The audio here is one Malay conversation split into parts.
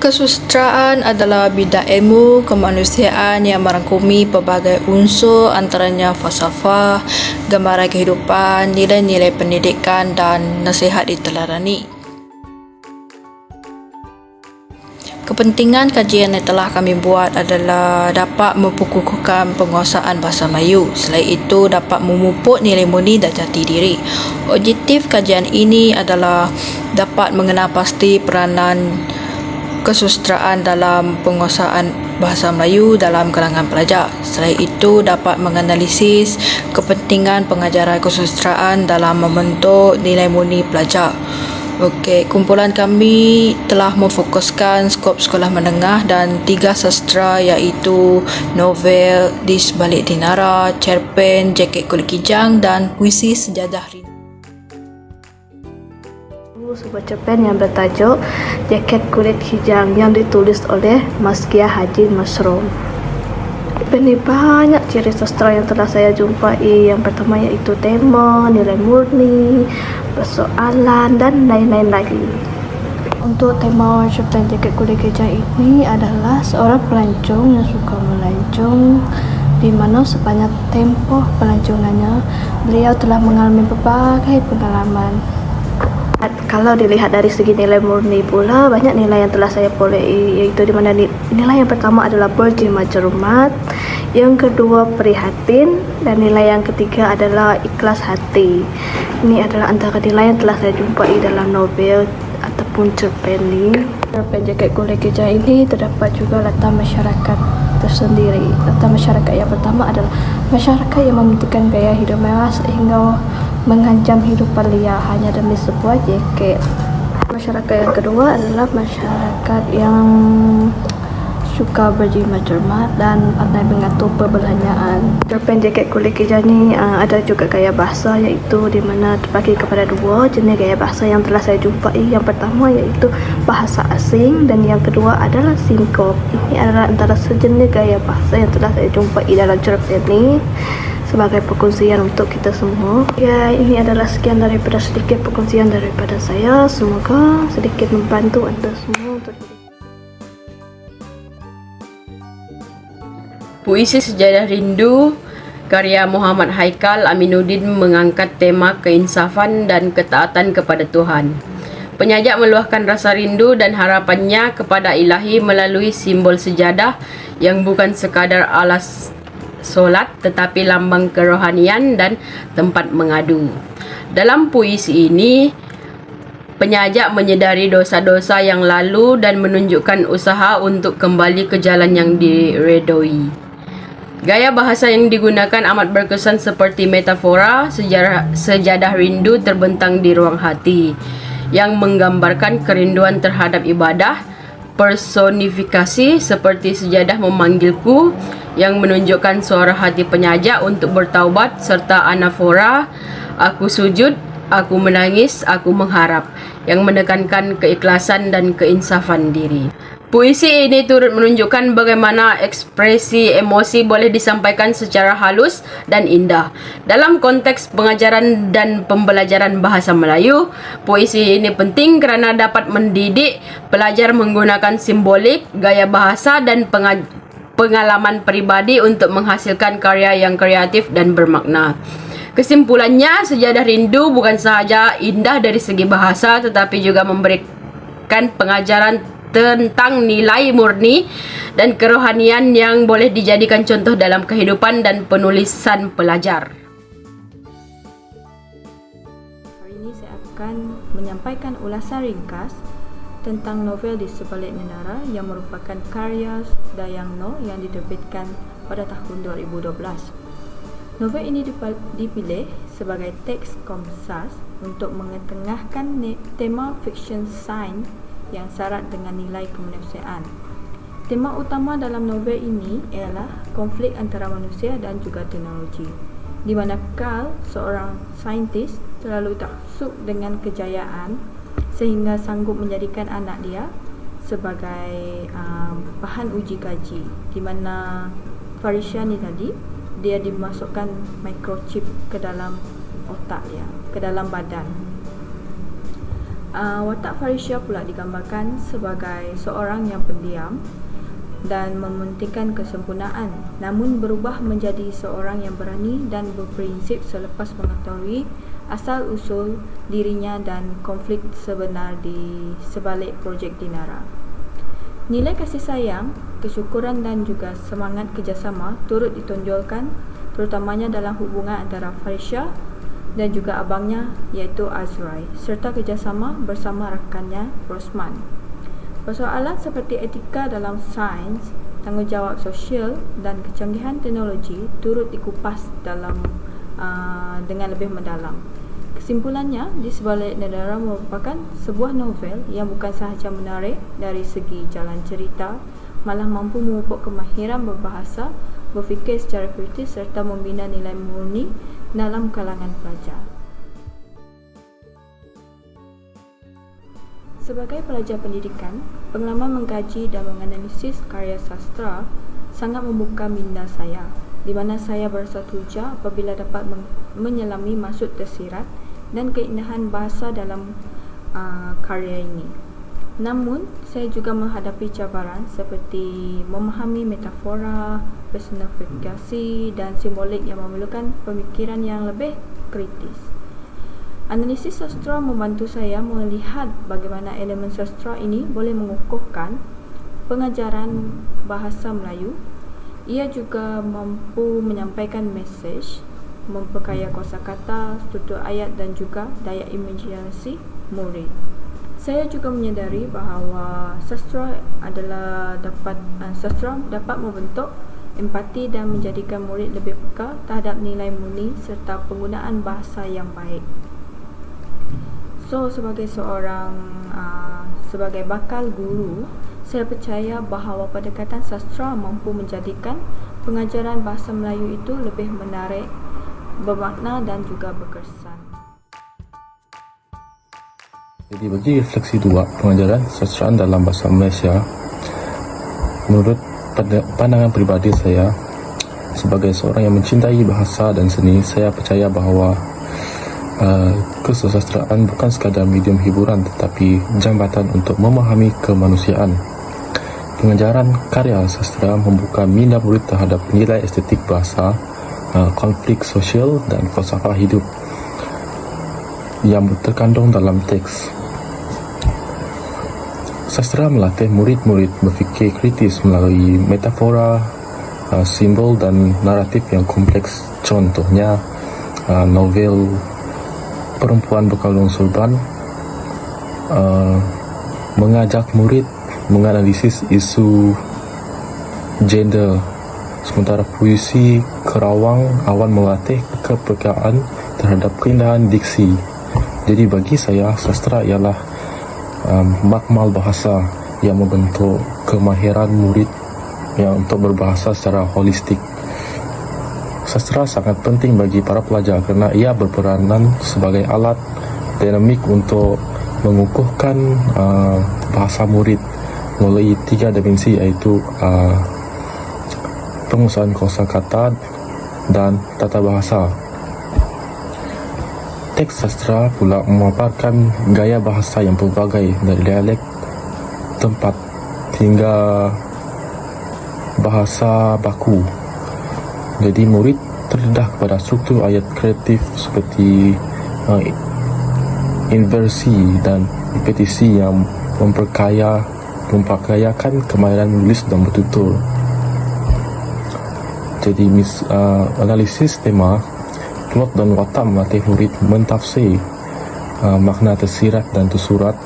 Kesusastraan adalah bidang ilmu kemanusiaan yang merangkumi pelbagai unsur antaranya falsafah, gambaran kehidupan, nilai-nilai pendidikan dan nasihat diteladani. Kepentingan kajian yang telah kami buat adalah dapat memperkukuhkan penguasaan bahasa Melayu. Selain itu, dapat memupuk nilai murni dan jati diri. Objektif kajian ini adalah dapat mengenal pasti peranan kesusastraan dalam penguasaan bahasa Melayu dalam kalangan pelajar. Selain itu, dapat menganalisis kepentingan pengajaran kesusastraan dalam membentuk nilai murni pelajar. Okey, kumpulan kami telah memfokuskan skop sekolah menengah dan 3 sastra iaitu novel Di Sebalik Dinara, cerpen Jaket Kulit Kijang dan puisi Sejadah Rindu. Sebuah cerpen yang bertajuk Jaket Kulit Kijang yang ditulis oleh Mazkiyah Haji Masroom. Ini banyak ciri sastra yang telah saya jumpai. Yang pertama iaitu tema, nilai murni, persoalan dan lain-lain lagi. Untuk tema cerpen Jaket Kulit Kijang ini adalah seorang pelancong yang suka melancong, di mana sepanjang tempoh pelancongannya beliau telah mengalami berbagai pengalaman. Kalau dilihat dari segi nilai murni pula, banyak nilai yang telah saya peroleh, iaitu di mana nilai yang pertama adalah berjimat cermat, yang kedua prihatin, dan nilai yang ketiga adalah ikhlas hati. Ini adalah antara nilai yang telah saya jumpai dalam novel ataupun cerpen ini. Cerpen Jaket Kulit Kijang ini terdapat juga latar masyarakat tersendiri. Latar masyarakat yang pertama adalah masyarakat yang membentukkan gaya hidup mewah sehingga mengancam hidupan liar hanya demi sebuah jaket. Masyarakat yang kedua adalah masyarakat yang suka berjimat cermat dan pandai mengatur perbelanjaan. Cerpen Jaket Kulit Kijang ni ada juga gaya bahasa, iaitu di mana terbagi kepada 2 jenis gaya bahasa yang telah saya jumpai. Yang pertama iaitu bahasa asing dan yang kedua adalah sinkop. Ini adalah antara sejenis gaya bahasa yang telah saya jumpai dalam cerpen ini sebagai perkongsian untuk kita semua. Ya, ini adalah sekian daripada sedikit perkongsian daripada saya. Semoga sedikit membantu anda semua untuk Puisi Sejadah Rindu karya Muhammad Haikal Aminuddin mengangkat tema keinsafan dan ketaatan kepada Tuhan. Penyajak meluahkan rasa rindu dan harapannya kepada Ilahi melalui simbol sejadah yang bukan sekadar alas solat tetapi lambang kerohanian dan tempat mengadu. Dalam puisi ini, penyajak menyedari dosa-dosa yang lalu dan menunjukkan usaha untuk kembali ke jalan yang diredoi. Gaya bahasa yang digunakan amat berkesan seperti metafora sejadah rindu terbentang di ruang hati yang menggambarkan kerinduan terhadap ibadah, personifikasi seperti sejadah memanggilku yang menunjukkan suara hati penyajak untuk bertaubat, serta anafora aku sujud, aku menangis, aku mengharap yang menekankan keikhlasan dan keinsafan diri. Puisi ini turut menunjukkan bagaimana ekspresi emosi boleh disampaikan secara halus dan indah. Dalam konteks pengajaran dan pembelajaran bahasa Melayu, puisi ini penting kerana dapat mendidik pelajar menggunakan simbolik, gaya bahasa dan pengalaman peribadi untuk menghasilkan karya yang kreatif dan bermakna. Kesimpulannya, Sejadah Rindu bukan sahaja indah dari segi bahasa tetapi juga memberikan pengajaran tentang nilai murni dan kerohanian yang boleh dijadikan contoh dalam kehidupan dan penulisan pelajar. Hari ini saya akan menyampaikan ulasan ringkas tentang novel Di Sebalik Menara yang merupakan karya Dayang Noh yang diterbitkan pada tahun 2012. Novel ini dipilih sebagai teks komsas untuk mengetengahkan tema fiction sains yang syarat dengan nilai kemanusiaan. Tema utama dalam novel ini ialah konflik antara manusia dan juga teknologi, di mana Carl, seorang saintis, terlalu taksub dengan kejayaan sehingga sanggup menjadikan anak dia sebagai bahan uji kaji, di mana Farisha ni tadi dia dimasukkan microchip ke dalam otak dia, ke dalam badan. Watak Farisha pula digambarkan sebagai seorang yang pendiam dan mementingkan kesempurnaan, namun berubah menjadi seorang yang berani dan berprinsip selepas mengetahui asal-usul dirinya dan konflik sebenar di sebalik projek Dinara. Nilai kasih sayang, kesyukuran dan juga semangat kerjasama turut ditonjolkan, terutamanya dalam hubungan antara Farisha dan juga abangnya iaitu Azrai, serta kerjasama bersama rakannya Rosman. Persoalan seperti etika dalam sains, tanggungjawab sosial dan kecanggihan teknologi turut dikupas dengan lebih mendalam. Kesimpulannya, Di Sebalik Nedara merupakan sebuah novel yang bukan sahaja menarik dari segi jalan cerita, malah mampu memupuk kemahiran berbahasa, berfikir secara kritis serta membina nilai murni dalam kalangan pelajar. Sebagai pelajar pendidikan, pengalaman mengkaji dan menganalisis karya sastra sangat membuka minda saya, di mana saya berasa teruja apabila dapat menyelami maksud tersirat dan keindahan bahasa dalam karya ini. Namun, saya juga menghadapi cabaran seperti memahami metafora, personifikasi dan simbolik yang memerlukan pemikiran yang lebih kritis. Analisis sastra membantu saya melihat bagaimana elemen sastra ini boleh mengukuhkan pengajaran bahasa Melayu. Ia juga mampu menyampaikan mesej, memperkaya kosakata, struktur ayat dan juga daya imajinasi murid. Saya juga menyadari bahawa sastra dapat membentuk empati dan menjadikan murid lebih peka terhadap nilai murni serta penggunaan bahasa yang baik. So, sebagai bakal guru, saya percaya bahawa pendekatan sastra mampu menjadikan pengajaran bahasa Melayu itu lebih menarik, bermakna dan juga berkesan. Jadi bagi refleksi dua pengajaran sastraan dalam bahasa Malaysia, menurut pandangan peribadi saya sebagai seorang yang mencintai bahasa dan seni, saya percaya bahawa kesusastraan bukan sekadar medium hiburan tetapi jambatan untuk memahami kemanusiaan. Pengajaran karya sastra membuka minda murid terhadap nilai estetik bahasa, konflik sosial dan falsafah hidup yang terkandung dalam teks. Sastra melatih murid-murid berfikir kritis melalui metafora, simbol dan naratif yang kompleks. Contohnya, novel Perempuan Berkalung Sorban mengajak murid menganalisis isu gender, sementara puisi Kerawang Awan melatih kepekaan terhadap keindahan diksi. Jadi bagi saya, sastra ialah makmal bahasa yang membentuk kemahiran murid yang untuk berbahasa secara holistik. Sastra sangat penting bagi para pelajar kerana ia berperanan sebagai alat dinamik untuk mengukuhkan bahasa murid melalui 3 dimensi, iaitu pengusahaan kosakata dan tata bahasa. Teks sastra pula memaparkan gaya bahasa yang pelbagai, dari dialek tempat hingga bahasa baku. Jadi murid terdedah kepada struktur ayat kreatif seperti inversi dan repetisi yang memperkayakan kemahiran menulis dan bertutur. Jadi analisis tema, plot dan watak melatih murid mentafsir makna tersirat dan tersurat,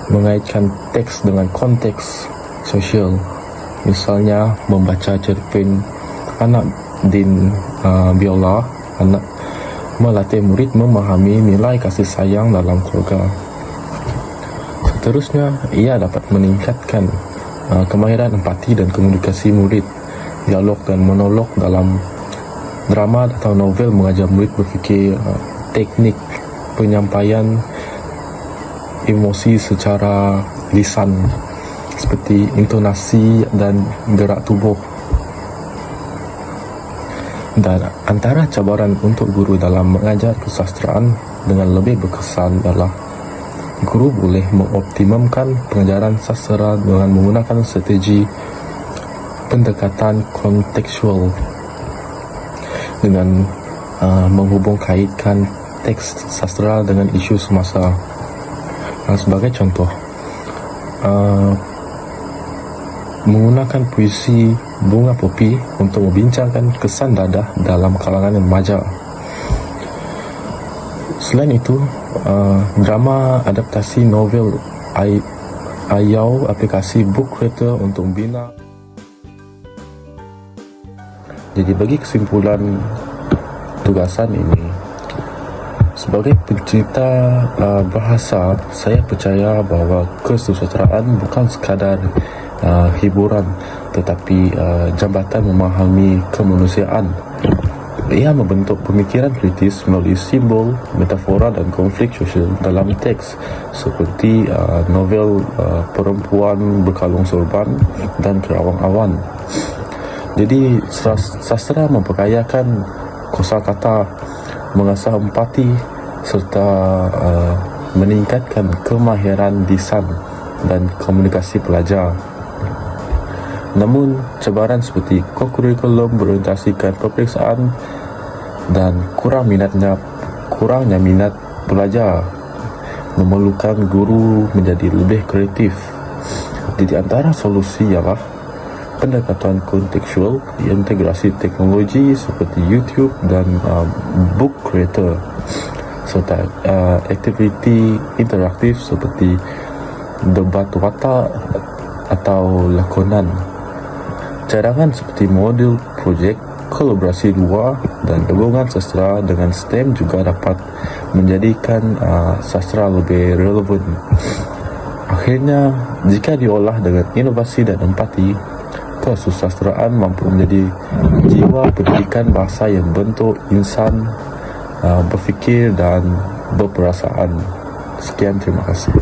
mengaitkan teks dengan konteks sosial. Misalnya membaca cerpen Anak Din Biola, anak melatih murid memahami nilai kasih sayang dalam keluarga. Seterusnya, ia dapat meningkatkan kemahiran empati dan komunikasi murid. Dialog dan monolog dalam drama atau novel mengajar murid berfikir teknik penyampaian emosi secara lisan seperti intonasi dan gerak tubuh. Dan antara cabaran untuk guru dalam mengajar kesastraan dengan lebih berkesan adalah guru boleh mengoptimumkan pengajaran sastra dengan menggunakan strategi pendekatan kontekstual dengan menghubung kaitkan teks sastra dengan isu semasa. Sebagai contoh, menggunakan puisi Bunga Popi untuk membincangkan kesan dadah dalam kalangan remaja. Selain itu, drama adaptasi novel Ayau aplikasi Book Creator untuk membina. Jadi bagi kesimpulan tugasan ini, sebagai pencerita bahasa, saya percaya bahawa kesusastraan bukan sekadar hiburan, tetapi jambatan memahami kemanusiaan. Ia membentuk pemikiran kritis melalui simbol, metafora dan konflik sosial dalam teks seperti novel Perempuan Berkalung Sorban dan Kerawang Awan. Jadi sastra memperkayakan kosakata, mengasah empati serta meningkatkan kemahiran lisan dan komunikasi pelajar. Namun, cabaran seperti kokurikulum berorientasikan peperiksaan dan kurangnya minat pelajar memerlukan guru menjadi lebih kreatif. Jadi antara solusi ialah pendekatan kontekstual, integrasi teknologi seperti YouTube dan Book Creator, serta aktiviti interaktif seperti debat watak atau lakonan. Cadangan seperti modul projek, kolaborasi luar dan gabungan sastra dengan STEM juga dapat menjadikan sastra lebih relevan. Akhirnya, jika diolah dengan inovasi dan empati, kesusastraan mampu menjadi jiwa pendidikan bahasa yang bentuk insan berfikir dan berperasaan. Sekian, terima kasih.